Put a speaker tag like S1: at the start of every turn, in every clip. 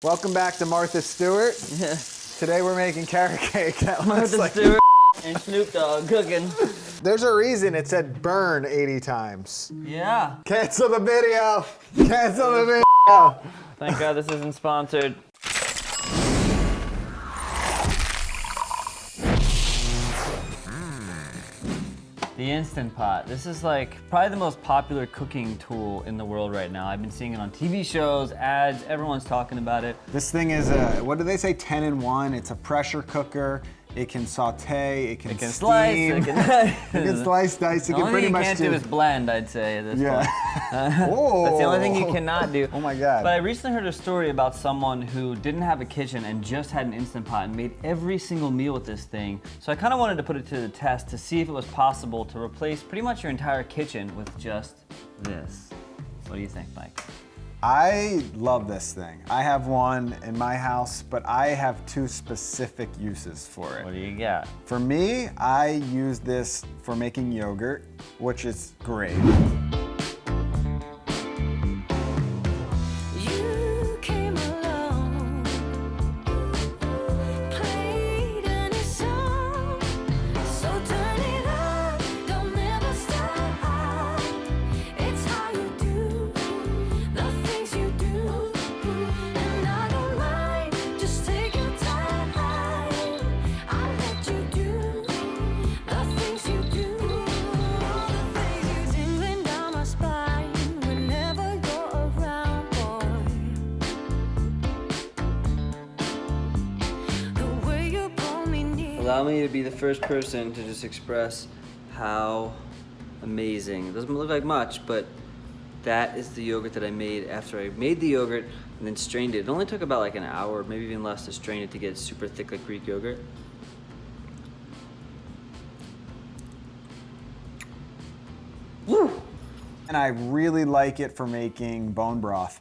S1: Welcome back to Martha Stewart.
S2: Yeah.
S1: Today we're making carrot cake. That
S2: Martha
S1: like...
S2: Stewart and Snoop Dogg cooking.
S1: There's a reason it said burn 80 times.
S2: Yeah.
S1: Cancel the video. Cancel the video.
S2: Thank God this isn't sponsored. The Instant Pot. This is like probably the most popular cooking tool in the world right now. I've been seeing it on TV shows, ads, everyone's talking about it.
S1: This thing is what do they say, 10 in 1? It's a pressure cooker. It can saute, it can steam,
S2: slice, it
S1: can slice, dice, it can pretty much do.
S2: The only thing you can't do is blend, I'd say, at this point.
S1: Whoa.
S2: That's the only thing you cannot do.
S1: Oh my God.
S2: But I recently heard a story about someone who didn't have a kitchen and just had an Instant Pot and made every single meal with this thing. So I kind of wanted to put it to the test to see if it was possible to replace pretty much your entire kitchen with just this. What do you think, Mike?
S1: I love this thing. I have one in my house, but I have two specific uses for it.
S2: What do you got?
S1: For me, I use this for making yogurt, which is great.
S2: Allow me to be the first person to just express how amazing. It doesn't look like much, but that is the yogurt that I made after I made the yogurt and then strained it. It only took about like an hour, maybe even less, to strain it to get super thick like Greek yogurt. Woo!
S1: And I really like it for making bone broth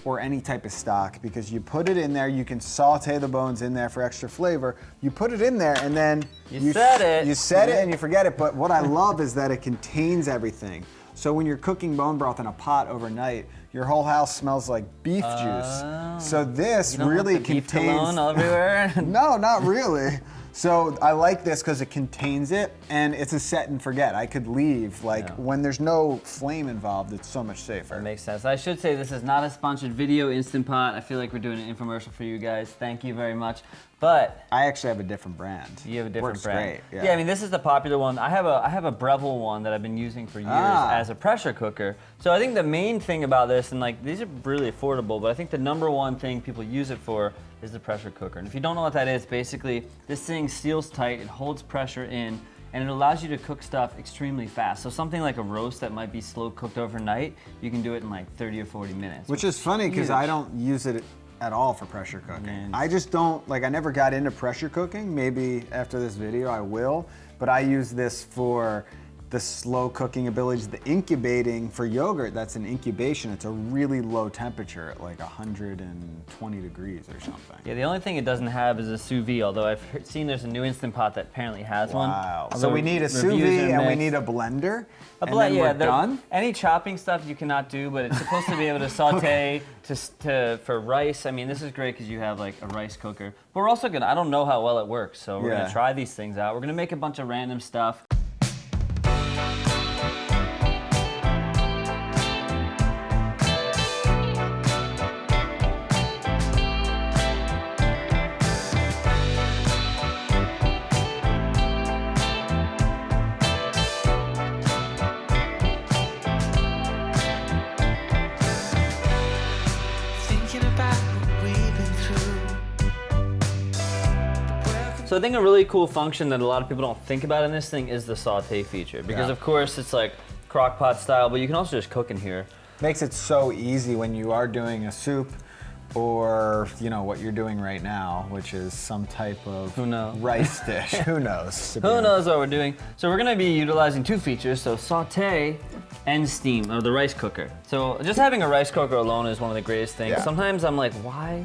S1: or any type of stock, because you put it in there, you can saute the bones in there for extra flavor. You put it in there and then
S2: you set
S1: it and you forget it. But what I love is that it contains everything. So when you're cooking bone broth in a pot overnight, your whole house smells like beef juice. So this really contains.
S2: Beef cologne everywhere?
S1: No, not really. So I like this because it contains it, and it's a set and forget. I could leave, when there's no flame involved, it's so much safer.
S2: That makes sense. I should say this is not a sponsored video, Instant Pot. I feel like we're doing an infomercial for you guys. Thank you very much. But
S1: I actually have a different brand.
S2: You have a different
S1: Works
S2: brand.
S1: Great.
S2: Yeah, I mean, this is the popular one. I have a Breville one that I've been using for years as a pressure cooker. So I think the main thing about this, and these are really affordable, but I think the number one thing people use it for is the pressure cooker. And if you don't know what that is, basically this thing seals tight, it holds pressure in, and it allows you to cook stuff extremely fast. So something like a roast that might be slow cooked overnight, you can do it in like 30 or 40 minutes.
S1: Which is funny because I don't use it at all for pressure cooking. I just don't, I never got into pressure cooking. Maybe after this video I will, but I use this for the slow cooking abilities, the incubating for yogurt. That's an incubation. It's a really low temperature at like 120 degrees or something.
S2: Yeah, the only thing it doesn't have is a sous vide, although I've seen there's a new Instant Pot that apparently has one.
S1: Wow. So we need a sous vide and we need a blender.
S2: We're
S1: done?
S2: Any chopping stuff you cannot do, but it's supposed to be able to saute for rice. I mean, this is great because you have like a rice cooker. But we're also I don't know how well it works, so we're gonna try these things out. We're gonna make a bunch of random stuff. So I think a really cool function that a lot of people don't think about in this thing is the saute feature, because of course it's like crock pot style, but you can also just cook in here.
S1: Makes it so easy when you are doing a soup or what you're doing right now, which is some type of rice dish. Who knows?
S2: Who knows what we're doing? So we're gonna be utilizing two features, so saute and steam, or the rice cooker. So just having a rice cooker alone is one of the greatest things.
S1: Yeah.
S2: Sometimes I'm like, why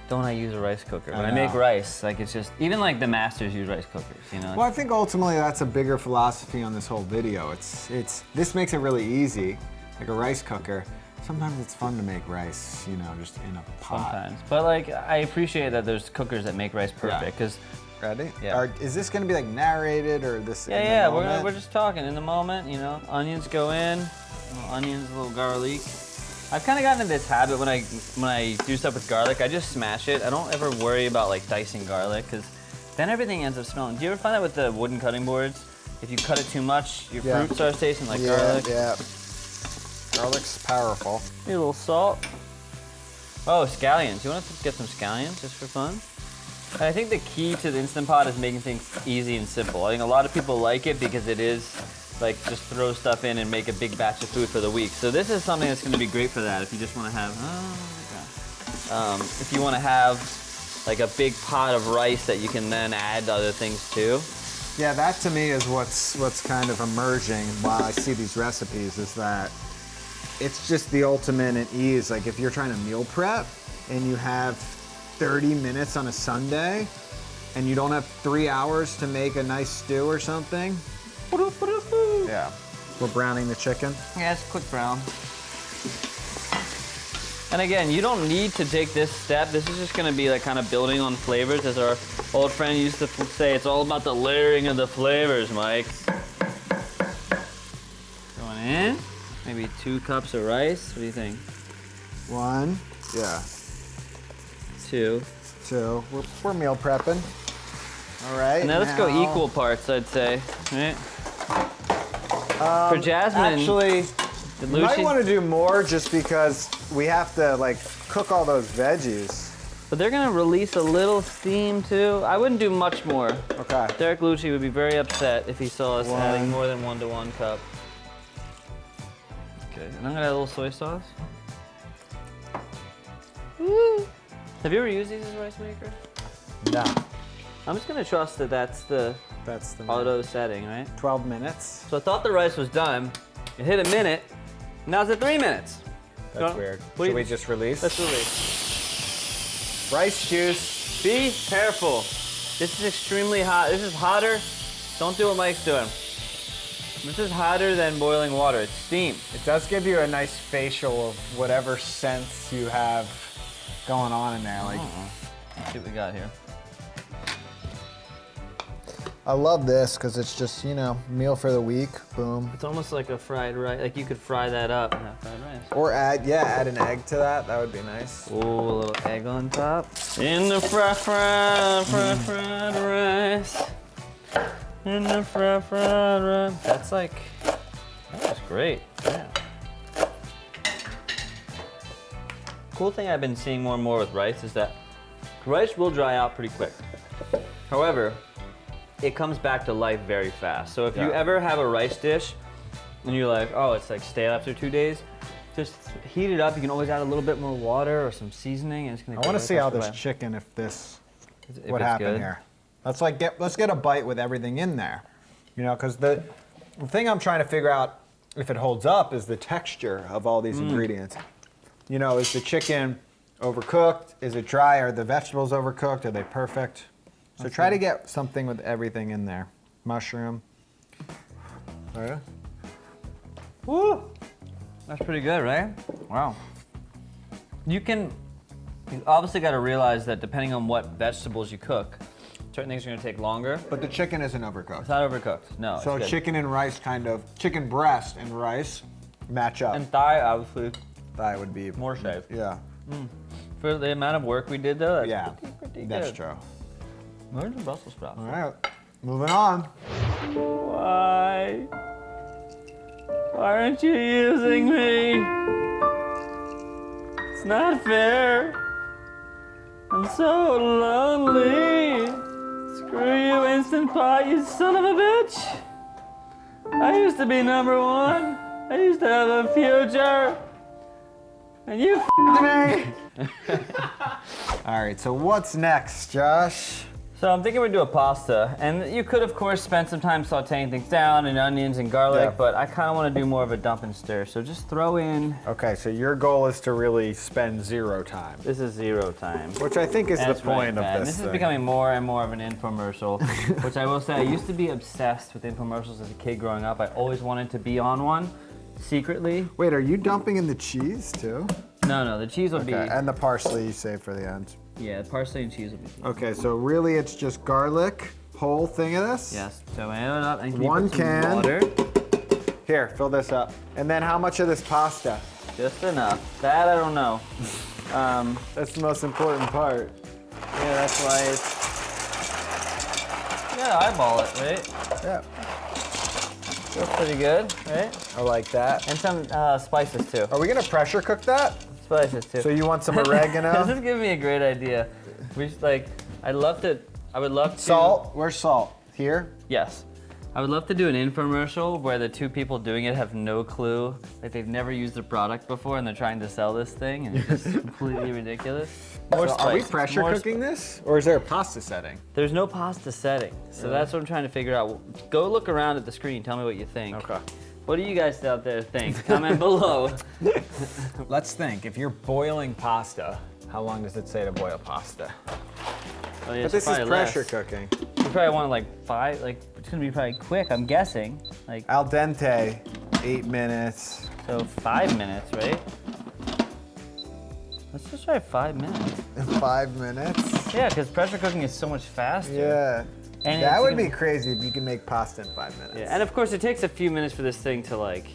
S2: don't I use a rice cooker? When I make rice, it's just, even the masters use rice cookers,
S1: Well, I think ultimately that's a bigger philosophy on this whole video. This makes it really easy, like a rice cooker. Sometimes it's fun to make rice, you know, just in a pot.
S2: Sometimes. But like, I appreciate that there's cookers that make rice perfect, because
S1: Ready?
S2: Yeah.
S1: Is this gonna be like narrated or this?
S2: yeah, we're just talking in the moment, you know. Onions go in, little onions, a little garlic. I've kind of gotten into this habit when I do stuff with garlic, I just smash it. I don't ever worry about like dicing garlic, because then everything ends up smelling. Do you ever find that with the wooden cutting boards? If you cut it too much, your fruit starts tasting like garlic.
S1: Yeah. Garlic's powerful.
S2: Maybe a little salt. Oh, scallions. You want to get some scallions just for fun? And I think the key to the Instant Pot is making things easy and simple. I think a lot of people like it because it is like just throw stuff in and make a big batch of food for the week. So this is something that's going to be great for that. If you just want to have, if you want to have like a big pot of rice that you can then add other things to.
S1: Yeah, that to me is what's kind of emerging while I see these recipes, is that it's just the ultimate in ease. Like if you're trying to meal prep and you have 30 minutes on a Sunday and you don't have 3 hours to make a nice stew or something. Yeah. We're browning the chicken.
S2: Yeah, it's quick brown. And again, you don't need to take this step. This is just gonna be like kind of building on flavors. As our old friend used to say, it's all about the layering of the flavors, Mike. Going in, maybe 2 cups of rice. What do you think?
S1: 1, yeah.
S2: 2.
S1: We're meal prepping. All right.
S2: Now let's go equal parts, I'd say, right? For Jasmine,
S1: actually, you might
S2: Lucy,
S1: want to do more just because we have to like cook all those veggies.
S2: but they're gonna release a little steam too. I wouldn't do much more.
S1: Okay.
S2: Derek Lucci would be very upset if he saw us adding more than 1 to 1 cup. Okay, and I'm gonna add a little soy sauce. Woo! Have you ever used these as a rice maker?
S1: No.
S2: I'm just gonna trust that that's the auto setting, right?
S1: 12 minutes.
S2: So I thought the rice was done. It hit a minute. Now it's at 3 minutes.
S1: That's weird. Should we just release?
S2: Let's release.
S1: Rice juice.
S2: Be careful. This is extremely hot. This is hotter. Don't do what Mike's doing. This is hotter than boiling water. It's steam.
S1: It does give you a nice facial of whatever sense you have going on in there. Like,
S2: Let's see what we got here.
S1: I love this because it's just, you know, meal for the week. Boom.
S2: It's almost like a fried rice. Like you could fry that up and have fried rice.
S1: Or add an egg to that. That would be nice.
S2: Ooh, a little egg on top. In the fried rice. In the fried rice. That's great. Yeah. Cool thing I've been seeing more and more with rice is that rice will dry out pretty quick. However, it comes back to life very fast. So if you ever have a rice dish and you're like, oh, it's like stale after 2 days, just heat it up. You can always add a little bit more water or some seasoning, and it's gonna.
S1: I want to see how this chicken, what happened here. Let's get a bite with everything in there, you know, because the thing I'm trying to figure out if it holds up is the texture of all these ingredients. You know, is the chicken overcooked? Is it dry? Are the vegetables overcooked? Are they perfect? So try to get something with everything in there. Mushroom. Oh yeah?
S2: Woo! That's pretty good, right? Wow. You obviously got to realize that depending on what vegetables you cook, certain things are going to take longer.
S1: But the chicken isn't overcooked.
S2: It's not overcooked, no.
S1: So chicken and rice chicken breast and rice match up.
S2: And thigh, obviously,
S1: Thigh would be
S2: more safe.
S1: Yeah.
S2: For the amount of work we did, though, that's pretty good.
S1: That's true.
S2: Where's the Brussels sprouts?
S1: All right, moving on.
S2: Why? Why aren't you using me? It's not fair. I'm so lonely. Screw you, Instant Pot, you son of a bitch. I used to be #1. I used to have a future. And you f***ed me.
S1: All right, so what's next, Josh?
S2: So I'm thinking we'd do a pasta, and you could, of course, spend some time sauteing things down and onions and garlic, but I kind of want to do more of a dump and stir. So just throw in.
S1: Okay, so your goal is to really spend 0 time.
S2: This is 0 time.
S1: Which I think is the point of this
S2: This
S1: thing.
S2: is becoming more and more of an infomercial, which I will say, I used to be obsessed with infomercials as a kid growing up. I always wanted to be on one. secretly.
S1: Wait, are you dumping in the cheese too?
S2: No, the cheese will be.
S1: And the parsley you save for the end.
S2: Yeah, parsley and cheese will be.
S1: Okay, so really it's just garlic, whole thing of this?
S2: Yes. So add it up and keep
S1: One
S2: it some
S1: can.
S2: water.
S1: Here, fill this up. And then how much of this pasta?
S2: Just enough. That I don't know.
S1: That's the most important part.
S2: Yeah, that's why it's. You gotta eyeball it, right?
S1: Yeah.
S2: Feels pretty good, right?
S1: I like that.
S2: And some spices too.
S1: Are we gonna pressure cook that?
S2: Spices too.
S1: So you want some oregano?
S2: This is giving me a great idea. We just, like, I would love to.
S1: Salt? Where's salt? Here?
S2: Yes. I would love to do an infomercial where the two people doing it have no clue, like they've never used the product before and they're trying to sell this thing and it's just completely ridiculous.
S1: So are we pressure cooking this? Or is there a pasta setting?
S2: There's no pasta setting, so that's what I'm trying to figure out. Go look around at the screen, tell me what you think.
S1: Okay.
S2: What do you guys out there think? Comment below.
S1: Let's think, if you're boiling pasta, how long does it say to boil pasta?
S2: Oh, yeah,
S1: But this is pressure cooking.
S2: You probably want like 5, like it's gonna be probably quick, I'm guessing. Like
S1: Al dente, 8 minutes.
S2: so 5 minutes, right? Let's just try 5 minutes.
S1: 5 minutes?
S2: Yeah, because pressure cooking is so much faster.
S1: Yeah.
S2: And
S1: That
S2: it's
S1: would
S2: gonna-
S1: be crazy if you can make pasta in 5 minutes.
S2: Yeah, and of course it takes a few minutes for this thing to like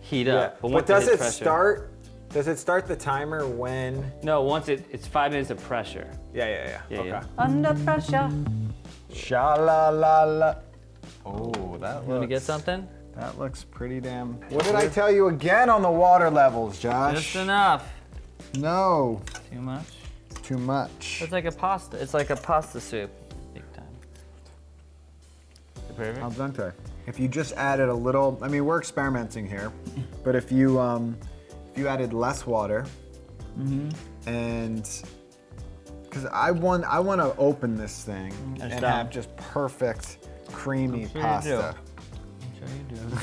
S2: heat
S1: Yeah.
S2: up.
S1: But
S2: once
S1: does
S2: hits
S1: it
S2: pressure-
S1: start? Does it start the timer when?
S2: No, once it's 5 minutes of pressure.
S1: Yeah. Okay.
S2: Under pressure.
S1: Sha-la-la-la. Oh, that
S2: You wanna get something?
S1: That looks pretty damn. What did I tell you again on the water levels, Josh?
S2: Just enough.
S1: No.
S2: Too much?
S1: Too much.
S2: It's like a pasta. It's like a pasta soup. Big time. Perfect.
S1: Al dente. If you just added a little, I mean, we're experimenting here, but if you added less water, and because I want to open this thing and have just perfect creamy pasta.
S2: I'm sure you do.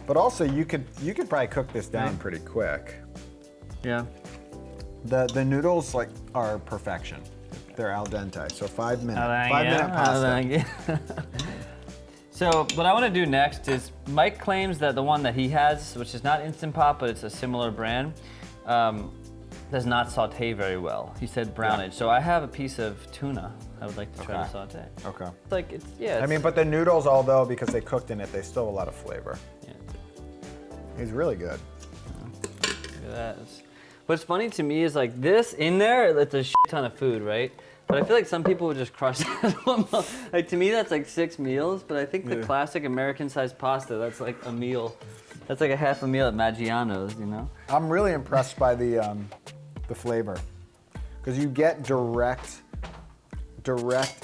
S1: But also, you could probably cook this down pretty quick.
S2: Yeah.
S1: The noodles are perfection. They're al dente, so 5 minutes. 5-minute pasta.
S2: So what I want to do next is Mike claims that the one that he has, which is not Instant Pot, but it's a similar brand, does not saute very well. He said brownage. So I have a piece of tuna I would like to try to saute.
S1: Okay.
S2: It's like
S1: I mean, but the noodles, although because they cooked in it, they still have a lot of flavor.
S2: Yeah.
S1: He's really good.
S2: Look at that. What's funny to me is like this in there, it's a shit ton of food, right? But I feel like some people would just crush that one. Like to me, that's like 6 meals. But I think the classic American-sized pasta, that's like a meal. That's like a half a meal at Maggiano's, you know?
S1: I'm really impressed by the flavor, because you get direct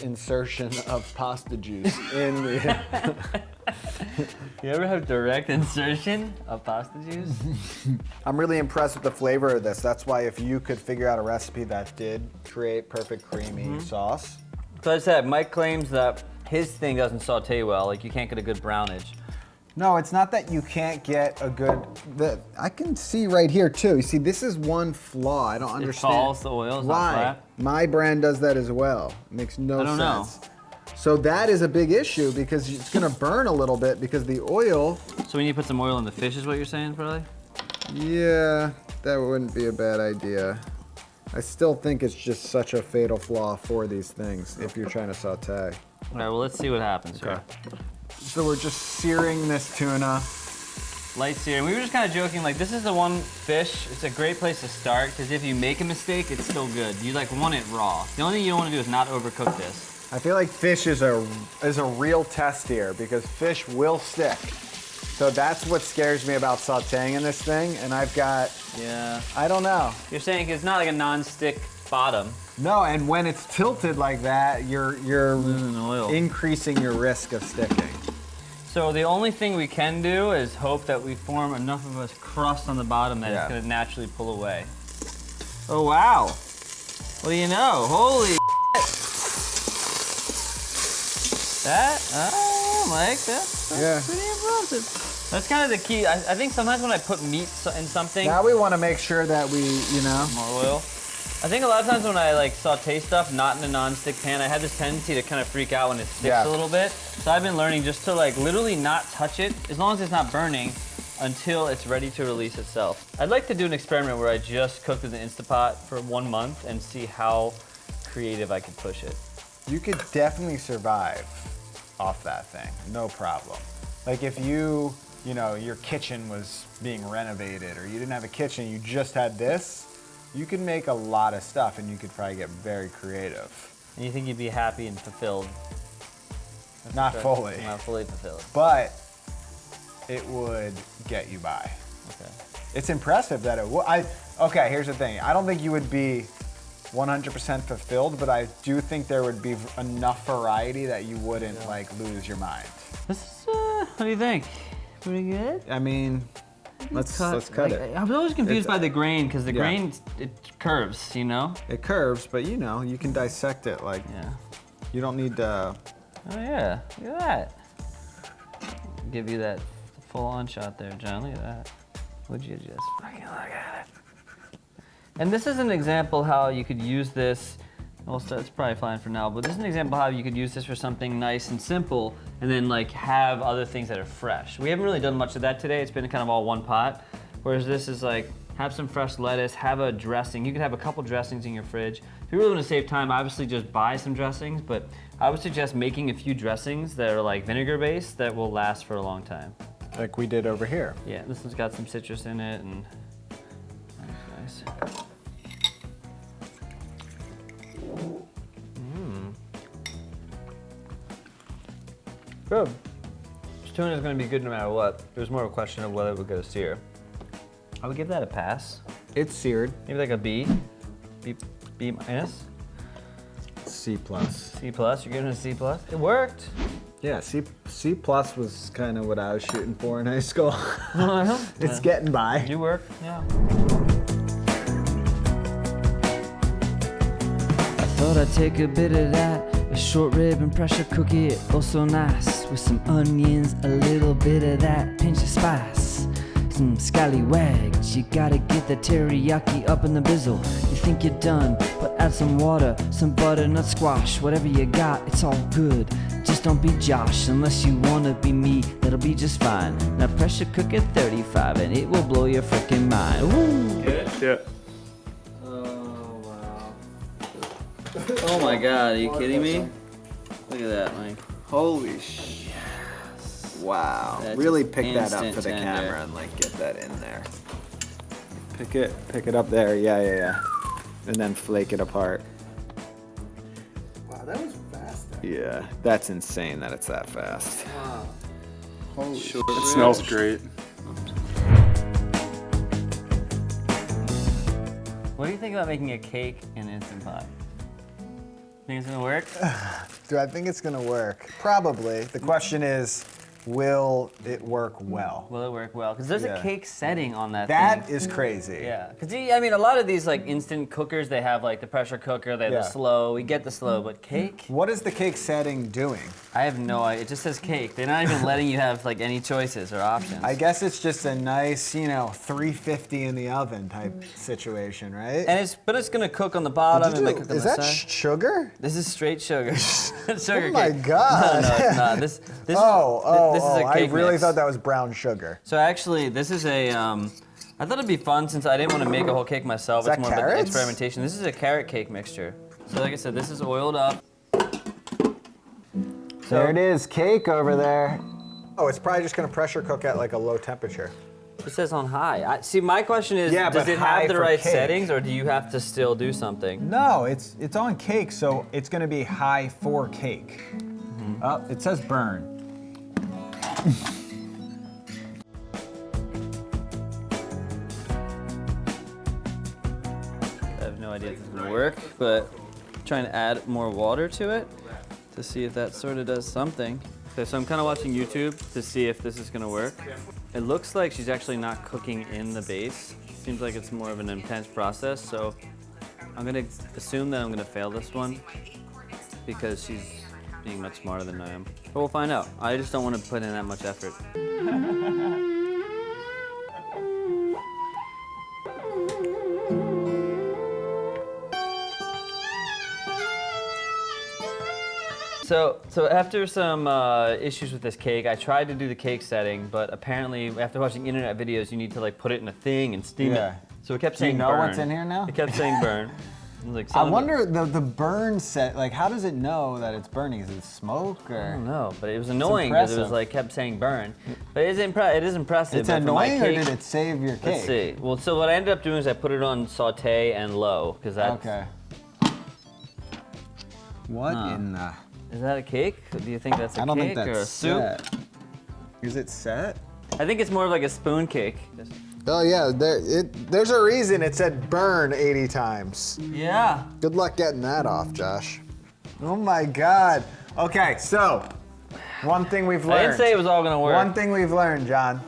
S1: insertion of pasta juice in the.
S2: You ever have direct insertion of pasta juice?
S1: I'm really impressed with the flavor of this. That's why if you could figure out a recipe that did create perfect creamy sauce.
S2: So I said, Mike claims that his thing doesn't saute well. Like you can't get a good brownage.
S1: No, it's not that you can't get a good. I can see right here too. You see, this is one flaw. I don't understand.
S2: It falls, the oil is not
S1: Why?
S2: flat.
S1: My brand does that as well. It makes no sense.
S2: I don't know.
S1: So that is a big issue because it's gonna burn a little bit because the oil.
S2: So we need to put some oil in the fish is what you're saying, probably?
S1: Yeah, that wouldn't be a bad idea. I still think it's just such a fatal flaw for these things if you're trying to saute.
S2: All right, well, let's see what happens here.
S1: So we're just searing this tuna.
S2: Light searing. We were just kind of joking, like this is the one fish, it's a great place to start because if you make a mistake, it's still good. You like want it raw. The only thing you don't want to do is not overcook this.
S1: I feel like fish is a real test here because fish will stick. So that's what scares me about sauteing in this thing. And I've got, I don't know.
S2: You're saying it's not like a non-stick bottom.
S1: No, and when it's tilted like that, you're
S2: Losing oil.
S1: increasing your risk of sticking.
S2: So the only thing we can do is hope that we form enough of a crust on the bottom that it's gonna naturally pull away. Oh wow. What do you know? Holy that's pretty impressive. That's kind of the key. I think sometimes when I put meat in something.
S1: Now we want to make sure that we,
S2: More oil. I think a lot of times when I like saute stuff not in a non-stick pan, I have this tendency to kind of freak out when it sticks a little bit. So I've been learning just to like literally not touch it, as long as it's not burning, until it's ready to release itself. I'd like to do an experiment where I just cook in the Instapot for 1 month and see how creative I can push it.
S1: You could definitely survive off that thing, no problem. Like if you know, your kitchen was being renovated or you didn't have a kitchen, you just had this, you could make a lot of stuff and you could probably get very creative.
S2: And you think you'd be happy and fulfilled?
S1: Not fully.
S2: Not fully fulfilled.
S1: But it would get you by.
S2: Okay.
S1: It's impressive that it would. Okay, here's the thing. I don't think you would be 100% fulfilled, but I do think there would be enough variety that you wouldn't like lose your mind.
S2: This is, what do you think? Pretty good?
S1: I mean, let's cut it.
S2: I was always confused by the grain, because the grain, it curves, you know?
S1: It curves, but you know, you can dissect it. Like, you don't need to.
S2: Oh yeah, look at that. Give you that full-on shot there, John. Look at that. Would you just fucking look at it? And this is an example how you could use this. Well, it's probably fine for now, but this is an example how you could use this for something nice and simple, and then like have other things that are fresh. We haven't really done much of that today. It's been kind of all one pot. Whereas this is like, have some fresh lettuce, have a dressing. You could have a couple dressings in your fridge. If you really want to save time, obviously just buy some dressings, but I would suggest making a few dressings that are like vinegar-based that will last for a long time.
S1: Like we did over here.
S2: Yeah, this one's got some citrus in it, and that's nice. Good. This tuna is going to be good no matter what. It was more of a question of whether it would go to sear. I would give that a pass.
S1: It's seared.
S2: Maybe like a B. B minus?
S1: C plus.
S2: C plus? You're giving it a C plus? It worked.
S1: Yeah, C plus was kind of what I was shooting for in high school. It's
S2: Yeah.
S1: getting by.
S2: You worked, yeah.
S3: I thought I'd take a bit of that, a short rib and pressure cook it, also nice, with some onions, a little bit of that, pinch of spice, some scallywags. You gotta get the teriyaki up in the bizzle. You think you're done, but add some water, some butternut squash, whatever you got, it's all good. Just don't be Josh, unless you wanna be me, that'll be just fine. Now pressure cook at 35 and it will blow your freaking mind. Woo!
S2: Good?
S1: Yeah.
S2: Oh, wow. Oh my God, are you kidding me? Look at that, Mike.
S1: Holy sh! Wow.
S2: That's
S1: Really pick that up
S2: instant
S1: for the
S2: tender.
S1: camera and like get that in there. Pick it up there. Yeah. And then flake it apart.
S4: Wow, that was fast.
S1: Yeah, that's insane that it's that fast.
S4: Wow. Holy shit.
S5: It smells great.
S2: What do you think about making a cake in Instant Pot? Think it's gonna work?
S1: Do I think it's gonna work? Probably. The question is, will it work well?
S2: Will it work well? Because there's a
S1: Yeah.
S2: cake setting on that
S1: That
S2: thing.
S1: is crazy.
S2: Yeah, because I mean, a lot of these like instant cookers, they have like the pressure cooker, they have
S1: Yeah.
S2: the slow. We get the slow, but cake,
S1: What is the cake setting doing?
S2: I have no idea. It just says cake. They're not even letting you have like any choices or options.
S1: I guess it's just a nice, 350 in the oven type situation, right?
S2: And but it's gonna cook on the bottom and cook on
S1: Is
S2: the
S1: that
S2: side.
S1: sugar?
S2: This is straight sugar. Sugar
S1: Oh my
S2: cake.
S1: God.
S2: No, it's not. This is a
S1: I
S2: cake
S1: really
S2: mix.
S1: thought that was brown sugar.
S2: So actually, this is a. I thought it'd be fun since I didn't want to make a whole cake myself.
S1: Is
S2: It's
S1: that
S2: more of an
S1: carrots?
S2: experimentation. This is a carrot cake mixture. So like I said, this is oiled up.
S1: There it is, cake over there. Oh, it's probably just gonna pressure cook at like a low temperature.
S2: It says on high. See, my question is,
S1: Yeah,
S2: does
S1: but
S2: it
S1: high
S2: have the
S1: for
S2: right
S1: cake.
S2: settings, or do you have to still do something?
S1: No, it's on cake, so it's gonna be high for cake. Oh, it says burn.
S2: I have no idea if it's gonna work, but I'm trying to add more water to it to see if that sort of does something. Okay, so I'm kind of watching YouTube to see if this is gonna work. It looks like she's actually not cooking in the base. Seems like it's more of an intense process, so I'm gonna assume that I'm gonna fail this one because she's being much smarter than I am. But we'll find out. I just don't want to put in that much effort. So after some issues with this cake, I tried to do the cake setting, but apparently after watching internet videos, you need to like put it in a thing and steam it. So it kept saying
S1: know
S2: burn.
S1: what's in here now?
S2: It kept saying burn. Like
S1: I wonder the burn set, like how does it know that it's burning? Is it smoke or?
S2: I don't know, but it was annoying because it was like kept saying burn. But it is impressive.
S1: It's annoying, or did it save your cake?
S2: Let's see. Well, so what I ended up doing is I put it on saute and low because that's.
S1: Okay. What in the?
S2: Is that a cake? Do you think that's a
S1: I don't
S2: cake
S1: think that's
S2: or a soup?
S1: set. Is it set?
S2: I think it's more of like a spoon cake.
S1: Oh yeah, there's a reason it said burn 80 times.
S2: Yeah.
S1: Good luck getting that off, Josh. Oh my God. Okay, so one thing we've learned.
S2: I didn't say it was all gonna work.
S1: One thing we've learned, John.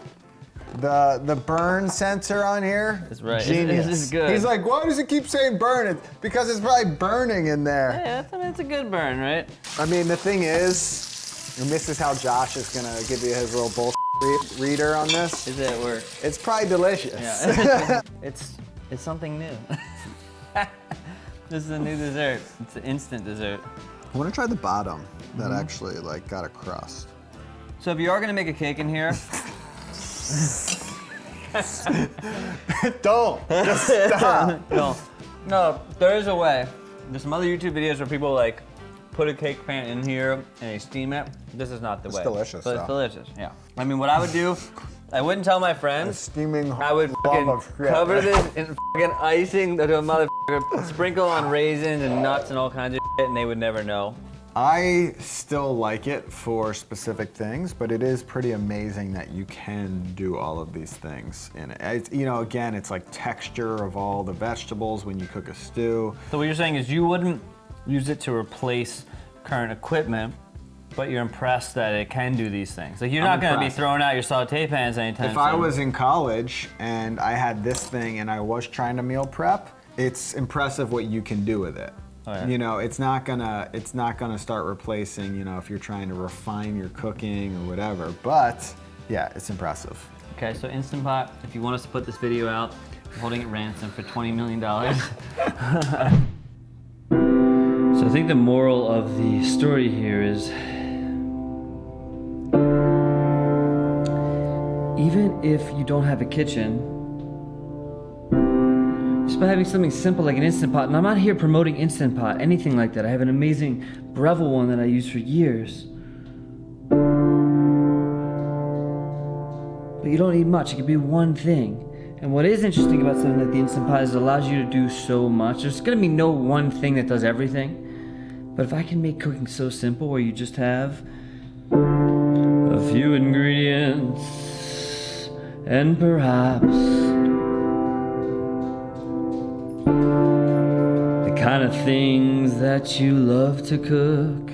S1: The burn sensor on here is
S2: right.
S1: Genius.
S2: This is good.
S1: He's like, why does it keep saying burn? It's because it's probably burning in there.
S2: Yeah, it's a good burn, right?
S1: I mean, the thing is, and this is how Josh is gonna give you his little bullshit reader on this.
S2: Is it work?
S1: It's probably delicious.
S2: Yeah. it's something new. This is a new dessert. It's an instant dessert.
S1: I want to try the bottom that actually like got a crust.
S2: So if you are gonna make a cake in here,
S1: don't just stop.
S2: No, there is a way. There's some other YouTube videos where people like put a cake pan in here and they steam it. This is not the way.
S1: It's delicious.
S2: But it's delicious. Yeah. I mean, what I would do, I wouldn't tell my friends.
S1: Steaming.
S2: I would fucking cover this in fucking icing to a motherfucker, sprinkle on raisins and nuts and all kinds of shit, and they would never know.
S1: I still like it for specific things, but it is pretty amazing that you can do all of these things in it. It's, you know, again, it's like texture of all the vegetables when you cook a stew.
S2: So what you're saying is you wouldn't use it to replace current equipment, but you're impressed that it can do these things. Like you're not gonna be throwing out your saute pans anytime soon.
S1: If I was in college and I had this thing and I was trying to meal prep, it's impressive what you can do with it.
S2: Oh, yeah.
S1: You know, it's not gonna start replacing, you know, if you're trying to refine your cooking or whatever, but yeah, it's impressive.
S2: Okay, so Instant Pot, if you want us to put this video out, I'm holding it ransom for $20 million. So I think the moral of the story here is, even if you don't have a kitchen, just by having something simple like an Instant Pot, and I'm not here promoting Instant Pot, anything like that. I have an amazing Breville one that I used for years. But you don't need much, it could be one thing. And what is interesting about something like the Instant Pot is it allows you to do so much. There's gonna be no one thing that does everything. But if I can make cooking so simple where you just have a few ingredients and perhaps the kind of things that you love to cook.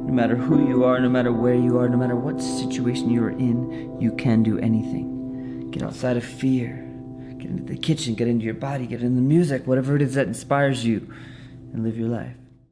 S2: No matter who you are, no matter where you are, no matter what situation you are in, you can do anything. Get outside of fear. Get into the kitchen, get into your body, get into the music, whatever it is that inspires you, and live your life.